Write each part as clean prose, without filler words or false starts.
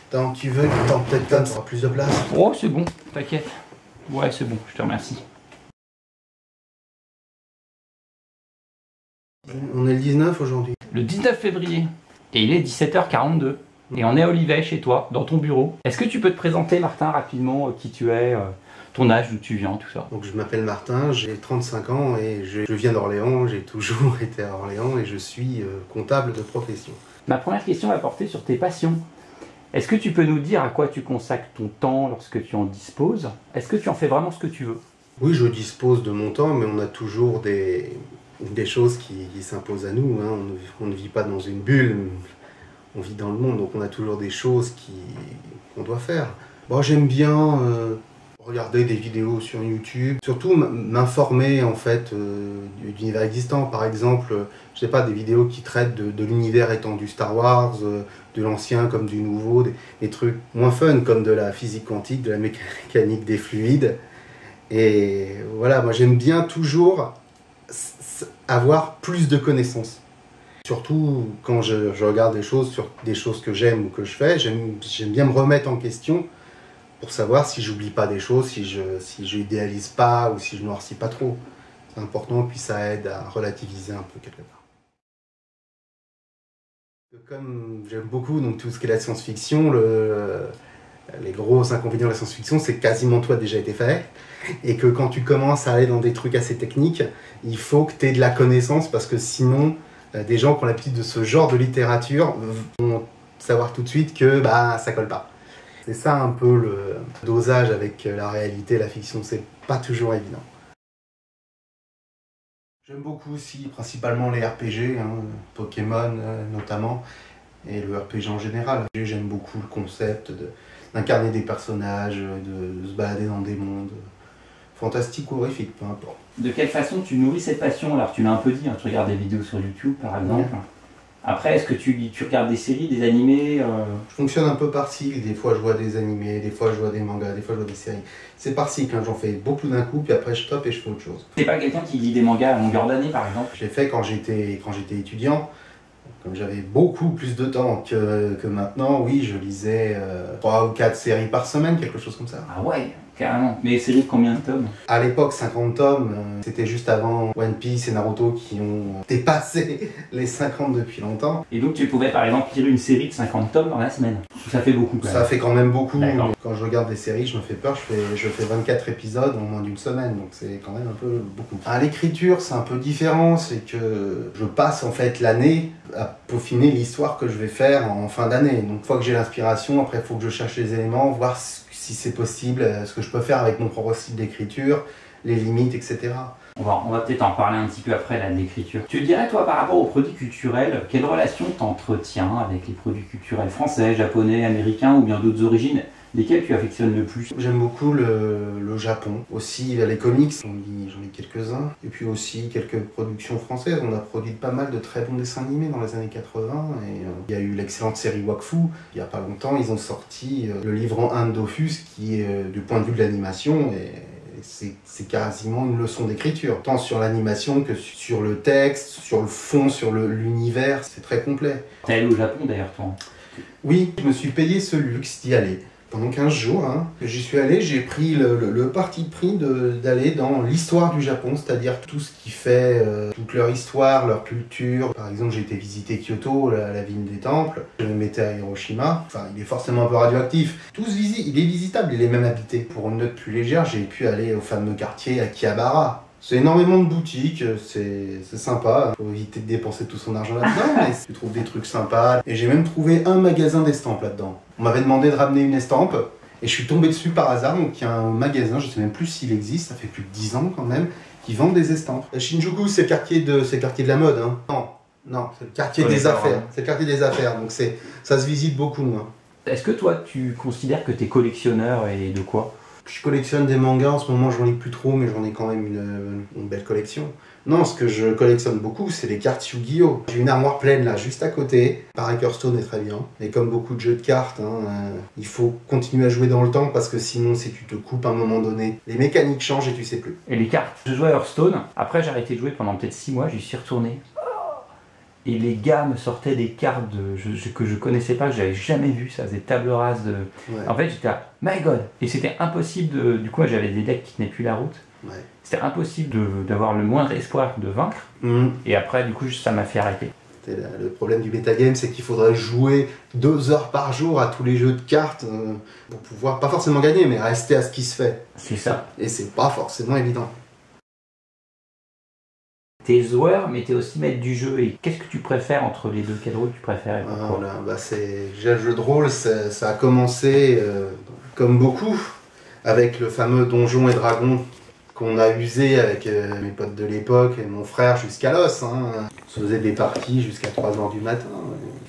Tant que tu veux, tant peut-être comme ça aura plus de place. Oh, c'est bon, t'inquiète. Ouais, c'est bon, je te remercie. On est le 19 aujourd'hui. Le 19 février, et il est 17h42. Et on est à Olivet, chez toi, dans ton bureau. Est-ce que tu peux te présenter, Martin, rapidement, qui tu es, ton âge, d'où tu viens, tout ça? Donc je m'appelle Martin, j'ai 35 ans et je viens d'Orléans, j'ai toujours été à Orléans et je suis comptable de profession. Ma première question va porter sur tes passions. Est-ce que tu peux nous dire à quoi tu consacres ton temps lorsque tu en disposes? Est-ce que tu en fais vraiment ce que tu veux? Oui, je dispose de mon temps, mais on a toujours des choses qui s'imposent à nous. Hein. On ne vit pas dans une bulle, on vit dans le monde, donc on a toujours des choses qu'on doit faire. Bon, j'aime bien regarder des vidéos sur YouTube, surtout m'informer en fait d'univers existant. Par exemple, je sais pas, des vidéos qui traitent de l'univers étendu Star Wars, de l'ancien comme du nouveau, des trucs moins fun comme de la physique quantique, de la mécanique des fluides. Et voilà, moi j'aime bien toujours avoir plus de connaissances. Surtout quand je regarde des choses sur des choses que j'aime ou que je fais, j'aime bien me remettre en question pour savoir si j'oublie pas des choses, si je idéalise pas ou si je noircis pas trop. C'est important, puis ça aide à relativiser un peu quelque part. Comme j'aime beaucoup donc, tout ce qui est la science-fiction, les gros inconvénients de la science-fiction, c'est que quasiment tout a déjà été fait. Et que quand tu commences à aller dans des trucs assez techniques, il faut que tu aies de la connaissance parce que sinon, des gens qui ont l'habitude de ce genre de littérature vont savoir tout de suite que bah, ça colle pas. C'est ça un peu le dosage avec la réalité, la fiction, c'est pas toujours évident. J'aime beaucoup aussi principalement les RPG, hein, Pokémon notamment, et le RPG en général. J'aime beaucoup le concept d'incarner des personnages, de se balader dans des mondes fantastiques ou horrifiques, peu importe. De quelle façon tu nourris cette passion? Alors tu l'as un peu dit, hein, tu regardes des vidéos sur YouTube par exemple. Ouais. Après, est-ce que tu regardes des séries, des animés Je fonctionne un peu par cycle, des fois je vois des animés, des fois je vois des mangas, des fois je vois des séries. C'est par cycle, hein. J'en fais beaucoup d'un coup, puis après je stoppe et je fais autre chose. T'es pas quelqu'un qui lit des mangas à longueur d'année par exemple? Je l'ai fait quand j'étais étudiant, comme j'avais beaucoup plus de temps que maintenant, oui, je lisais 3 ou 4 séries par semaine, quelque chose comme ça. Ah ouais, carrément. Mais séries de combien de tomes? À l'époque, 50 tomes, c'était juste avant One Piece et Naruto qui ont dépassé les 50 depuis longtemps. Et donc tu pouvais par exemple lire une série de 50 tomes dans la semaine? Ça fait beaucoup quand même. Ça fait quand même beaucoup. Quand je regarde des séries, je me fais peur, je fais 24 épisodes en moins d'une semaine, donc c'est quand même un peu beaucoup. À l'écriture, c'est un peu différent, c'est que je passe en fait l'année à peaufiner l'histoire que je vais faire en fin d'année. Donc une fois que j'ai l'inspiration, après il faut que je cherche les éléments, voir si c'est possible, ce que je peux faire avec mon propre style d'écriture, les limites, etc. On va peut-être en parler un petit peu après là, de l'écriture. Tu dirais, toi, par rapport aux produits culturels, quelle relation t'entretiens avec les produits culturels français, japonais, américains ou bien d'autres origines, lesquels tu affectionnes le plus? J'aime beaucoup le Japon, aussi les comics, j'en lis quelques-uns, et puis aussi quelques productions françaises. On a produit pas mal de très bons dessins animés dans les années 80, et il y a eu l'excellente série Wakfu. Il n'y a pas longtemps, ils ont sorti le livre en 1 de Dofus, qui est du point de vue de l'animation, et c'est quasiment une leçon d'écriture, tant sur l'animation que sur le texte, sur le fond, sur l'univers, c'est très complet. T'es allé au Japon d'ailleurs, toi? Oui, je me suis payé ce luxe d'y aller. Pendant 15 jours, hein, j'y suis allé, j'ai pris le parti pris d'aller dans l'histoire du Japon, c'est-à-dire tout ce qui fait toute leur histoire, leur culture. Par exemple, j'ai été visiter Kyoto, la ville des temples. Je me mettais à Hiroshima. Enfin, il est forcément un peu radioactif. Il est visitable, il est même habité. Pour une note plus légère, j'ai pu aller au fameux quartier Akihabara. C'est énormément de boutiques, c'est sympa. Faut éviter de dépenser tout son argent là-dedans, mais tu trouves des trucs sympas. Et j'ai même trouvé un magasin d'estampes là-dedans. On m'avait demandé de ramener une estampe, et je suis tombé dessus par hasard. Donc il y a un magasin, je sais même plus s'il existe, ça fait plus de 10 ans quand même, qui vend des estampes. Shinjuku, c'est le quartier de la mode, hein. Non, c'est le quartier des affaires. C'est le quartier des affaires, donc ça se visite beaucoup, hein. Est-ce que toi, tu considères que t'es collectionneur et de quoi? Je collectionne des mangas, en ce moment j'en lis plus trop, mais j'en ai quand même une belle collection. Non, ce que je collectionne beaucoup, c'est les cartes Yu-Gi-Oh! J'ai une armoire pleine là, juste à côté. Pareil, Hearthstone est très bien. Et comme beaucoup de jeux de cartes, il faut continuer à jouer dans le temps parce que sinon, si tu te coupes à un moment donné, les mécaniques changent et tu sais plus. Et les cartes? Je jouais à Hearthstone, après j'ai arrêté de jouer pendant peut-être 6 mois, j'y suis retourné. Et les gars me sortaient des cartes que je connaissais pas, que j'avais jamais vu, ça faisait table rase de... Ouais. En fait, j'étais à my god. Et c'était impossible du coup, j'avais des decks qui tenaient plus la route. Ouais. C'était impossible d'avoir le moindre espoir de vaincre. Et après, du coup, ça m'a fait arrêter. Le problème du metagame, c'est qu'il faudrait jouer 2 heures par jour à tous les jeux de cartes pour pouvoir, pas forcément gagner, mais rester à ce qui se fait. C'est ça. Et c'est pas forcément évident. T'es joueur, mais t'es aussi maître du jeu. Et qu'est-ce que tu préfères entre les deux? Quel rôle tu préfères et pourquoi? Voilà, déjà le jeu de rôle, ça a commencé, comme beaucoup, avec le fameux Donjons et Dragons qu'on a usé avec mes potes de l'époque et mon frère jusqu'à l'os. On se faisait des parties jusqu'à 3h du matin.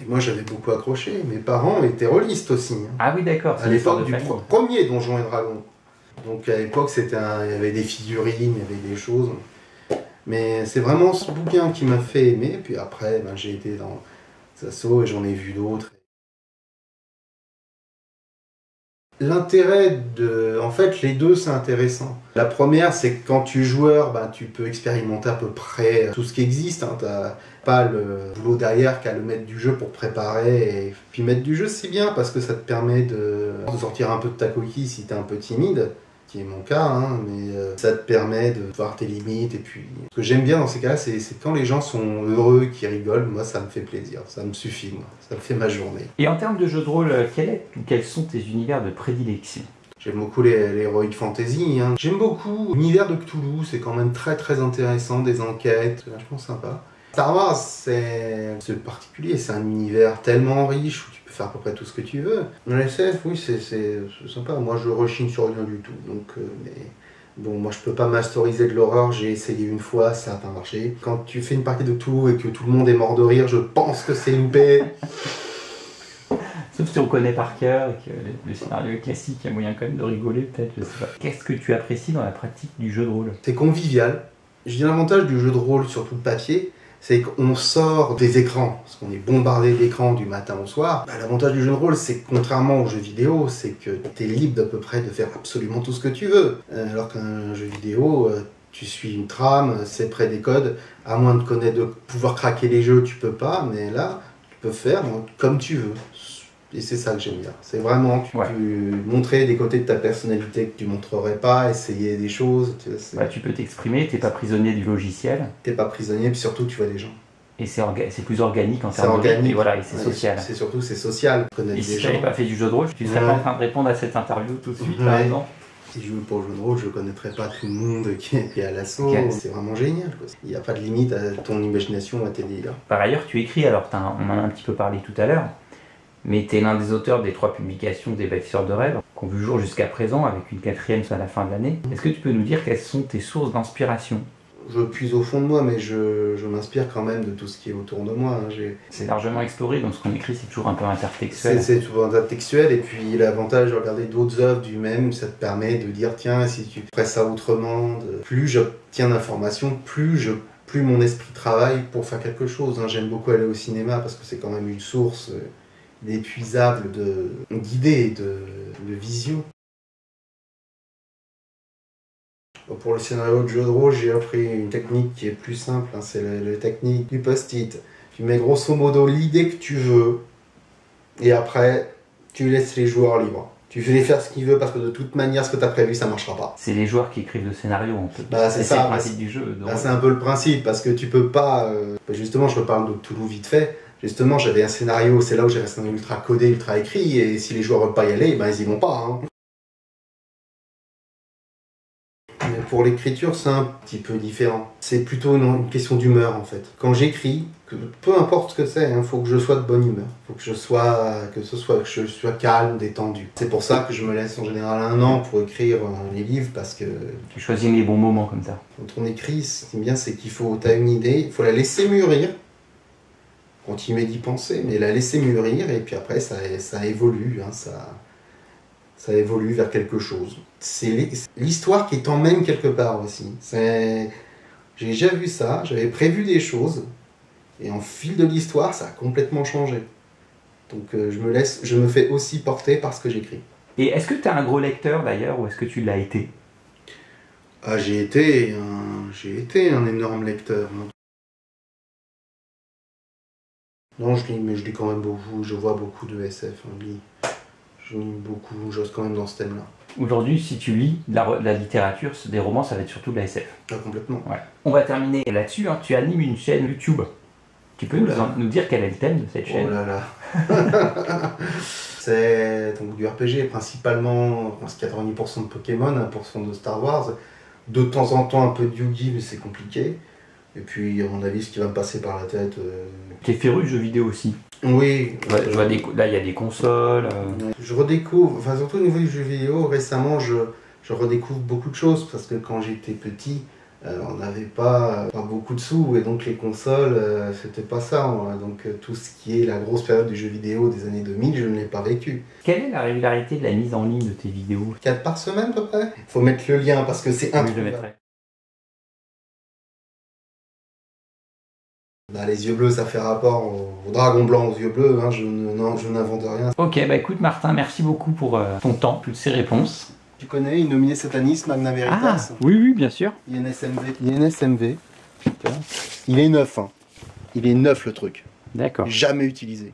Et moi, j'avais beaucoup accroché. Mes parents étaient rôlistes aussi. Ah oui, d'accord. À l'époque du premier Donjons et Dragons. Donc à l'époque, il y avait des figurines, il y avait des choses. Mais c'est vraiment ce bouquin qui m'a fait aimer. Puis après, j'ai été dans les assos et j'en ai vu d'autres. L'intérêt en fait, les deux, c'est intéressant. La première, c'est que quand tu es joueur, tu peux expérimenter à peu près tout ce qui existe. T'as pas le boulot derrière qu'à le maître du jeu pour préparer. Et puis maître du jeu, c'est bien parce que ça te permet de sortir un peu de ta coquille si t'es un peu timide, qui est mon cas, mais ça te permet de voir tes limites. Et puis, ce que j'aime bien dans ces cas-là, c'est quand les gens sont heureux, qui rigolent. Moi, ça me fait plaisir, ça me suffit, moi. Ça me fait ma journée. Et en termes de jeu de rôle, quels sont tes univers de prédilection? J'aime beaucoup l'heroic fantasy. J'aime beaucoup l'univers de Cthulhu, c'est quand même très très intéressant, des enquêtes, c'est vachement sympa. Star Wars, c'est particulier, c'est un univers tellement riche où tu peux faire à peu près tout ce que tu veux. La SF, oui, c'est sympa. Moi, je rechigne sur rien du tout. Donc, mais bon, moi, je peux pas masteriser de l'horreur. J'ai essayé une fois, ça n'a pas marché. Quand tu fais une partie de Cthulhu et que tout le monde est mort de rire, je pense que c'est loupé. Sauf si on connaît par cœur et que le scénario est classique, il y a moyen quand même de rigoler peut-être, je sais pas. Qu'est-ce que tu apprécies dans la pratique du jeu de rôle? C'est convivial. Je dis l'avantage du jeu de rôle, surtout le papier, c'est qu'on sort des écrans, parce qu'on est bombardé d'écrans du matin au soir. L'avantage du jeu de rôle, c'est que contrairement aux jeux vidéo, c'est que tu es libre d'à peu près de faire absolument tout ce que tu veux. Alors qu'un jeu vidéo, tu suis une trame, c'est près des codes, à moins de connaître, de pouvoir craquer les jeux, tu peux pas, mais là, tu peux faire comme tu veux. Et c'est ça que j'aime bien. C'est vraiment que tu peux montrer des côtés de ta personnalité que tu montrerais pas, essayer des choses. Tu peux t'exprimer, t'es pas prisonnier du logiciel. T'es pas prisonnier, puis surtout tu vois des gens. Et c'est plus organique en termes de rythme, et voilà, et c'est social. C'est surtout c'est social. Et si tu n'avais pas fait du jeu de rôle, tu serais pas en train de répondre à cette interview tout de suite, par exemple. Si je jouais pour le jeu de rôle, je connaîtrais pas tout le monde qui est à l'assaut. C'est vraiment génial. Il n'y a pas de limite à ton imagination, à tes délires. Par ailleurs, tu écris, alors on en a un petit peu parlé tout à l'heure, mais tu es l'un des auteurs des 3 publications des Bâtisseurs de rêves, qui ont vu jour jusqu'à présent, avec une 4e à la fin de l'année. Est-ce que tu peux nous dire quelles sont tes sources d'inspiration? Je puise au fond de moi, mais je m'inspire quand même de tout ce qui est autour de moi. C'est largement exploré, donc ce qu'on écrit, c'est toujours un peu intertextuel. C'est toujours intertextuel, et puis l'avantage de regarder d'autres œuvres du même, ça te permet de dire, tiens, si tu ferais ça autrement, plus j'obtiens d'informations, plus mon esprit travaille pour faire quelque chose. J'aime beaucoup aller au cinéma, parce que c'est quand même une source inépuisable d'idées, de visions. Pour le scénario de jeu de rôle, j'ai appris une technique qui est plus simple, c'est la technique du post-it. Tu mets grosso modo l'idée que tu veux, et après, tu laisses les joueurs libres. Tu fais les faire ce qu'ils veulent, parce que de toute manière, ce que tu as prévu, ça ne marchera pas. C'est les joueurs qui écrivent le scénario, on peut. C'est ça, le principe du jeu. C'est un peu le principe, parce que tu peux pas... Justement, je reparle de Cthulhu vite fait. Justement, j'avais un scénario, c'est là où j'avais un scénario ultra codé, ultra écrit, et si les joueurs ne veulent pas y aller, ils y vont pas. Mais pour l'écriture, c'est un petit peu différent. C'est plutôt une question d'humeur, en fait. Quand j'écris, peu importe ce que c'est, faut que je sois de bonne humeur. Faut que je sois calme, détendu. C'est pour ça que je me laisse en général 1 an pour écrire les livres, parce que... Tu choisis les bons moments comme ça. Quand on écrit, ce qui est bien, c'est t'as une idée, il faut la laisser mûrir. Continuer d'y penser, mais la laisser mûrir, et puis après ça évolue, ça évolue vers quelque chose. C'est l'histoire qui t'emmène quelque part aussi. J'ai déjà vu ça, j'avais prévu des choses, et en fil de l'histoire, ça a complètement changé. Donc je me fais aussi porter par ce que j'écris. Et est-ce que tu es un gros lecteur d'ailleurs, ou est-ce que tu l'as été? J'ai été un énorme lecteur. Non, je lis, mais je lis quand même beaucoup, je vois beaucoup de SF. Je lis beaucoup, j'ose quand même dans ce thème-là. Aujourd'hui, si tu lis de la littérature, des romans, ça va être surtout de la SF. Ah, complètement. Ouais. On va terminer là-dessus. Hein. Tu animes une chaîne YouTube. Tu peux nous dire quel est le thème de cette chaîne? Oh là là. C'est donc du RPG, principalement, je pense 90% de Pokémon, 1% de Star Wars. De temps en temps un peu de Yu-Gi, mais c'est compliqué. Et puis, à mon avis, ce qui va me passer par la tête... Tu es féru de jeux vidéo aussi. Oui. Je vois là, il y a des consoles. Je redécouvre, enfin surtout au niveau du jeu vidéo, récemment, je redécouvre beaucoup de choses, parce que quand j'étais petit, on n'avait pas beaucoup de sous, et donc les consoles, c'était pas ça. Hein. Donc tout ce qui est la grosse période du jeu vidéo des années 2000, je ne l'ai pas vécu. Quelle est la régularité de la mise en ligne de tes vidéos? 4 par semaine à peu près. Faut mettre le lien, parce que c'est Oui, je le introuvable. mettrai. Bah, les yeux bleus, ça fait rapport au dragon blanc aux yeux bleus, hein. Je n'invente rien. Ok, bah écoute Martin, merci beaucoup pour ton temps, toutes ces réponses. Tu connais Innominé Satanis, Magna Veritas? Oui, bien sûr. INSMV. INSMV. Il est neuf, hein. Il est neuf le truc. D'accord. Jamais utilisé.